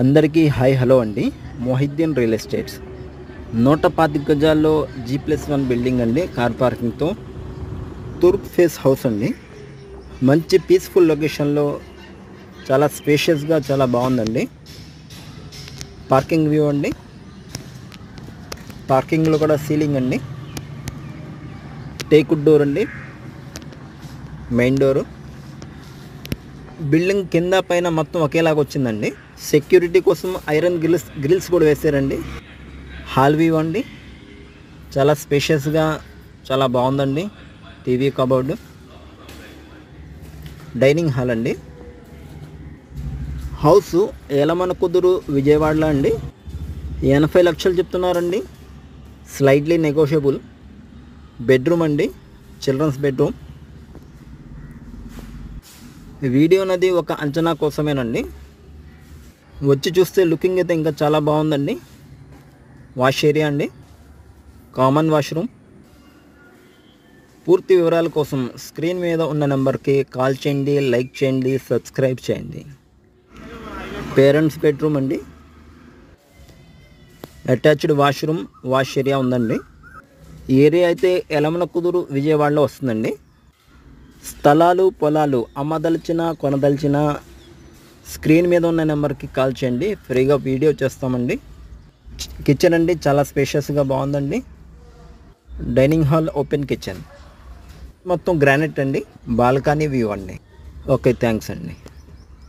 అందరికీ hi hello అండి. Mohiuddin real estates 125 గజాల్లో G+1 బిల్డింగ్ అండి. కార్ పార్కింగ్తో తూర్పు ఫేస్ హౌస్ అండి. మంచి పీస్ఫుల్ లొకేషన్లో చాలా స్పేషియస్గా చాలా బాగుందండి. పార్కింగ్ వ్యూ అండి. పార్కింగ్లో కూడా సీలింగ్ అండి. టేకుడ్ డోర్ అండి. Main door. బిల్డింగ్ కింద పైన మొత్తం ఒకేలాగా వచ్చిందండి. సెక్యూరిటీ కోసం ఐరన్ గ్రిల్స్ కూడా వేసారండి. హాల్ వ్యూ అండి. చాలా స్పేషియస్గా చాలా బాగుందండి. టీవీ కబోర్డ్, డైనింగ్ హాల్ అండి. హౌస్ ఏలమనకుదురు విజయవాడలో అండి. 80 లక్షలు చెప్తున్నారండి. Slightly negotiable. బెడ్రూమ్ అండి, చిల్డ్రన్స్ బెడ్రూమ్. వీడియో అనేది ఒక అంచనా కోసమేనండి. వచ్చి చూస్తే లుకింగ్ అయితే ఇంకా చాలా బాగుందండి. వాష్ ఏరియా అండి, కామన్ వాష్రూమ్. పూర్తి వివరాల కోసం స్క్రీన్ మీద ఉన్న నెంబర్కి కాల్ చేయండి, లైక్ చేయండి, సబ్స్క్రైబ్ చేయండి. పేరెంట్స్ బెడ్రూమ్ అండి. అటాచ్డ్ వాష్రూమ్, వాష్ ఏరియా ఉందండి. ఏరియా అయితే ఎలమనకుదురు విజయవాడలో వస్తుందండి. స్థలాలు పొలాలు అమ్మదలిచిన కొనదలిచిన స్క్రీన్ మీద ఉన్న నెంబర్కి కాల్ చేయండి. ఫ్రీగా వీడియో చేస్తామండి. కిచెన్ అండి, చాలా స్పేషియస్గా బాగుందండి. డైనింగ్ హాల్, ఓపెన్ కిచెన్, మొత్తం గ్రానైట్ అండి. బాల్కనీ వ్యూ అండి. ఓకే, థ్యాంక్స్ అండి.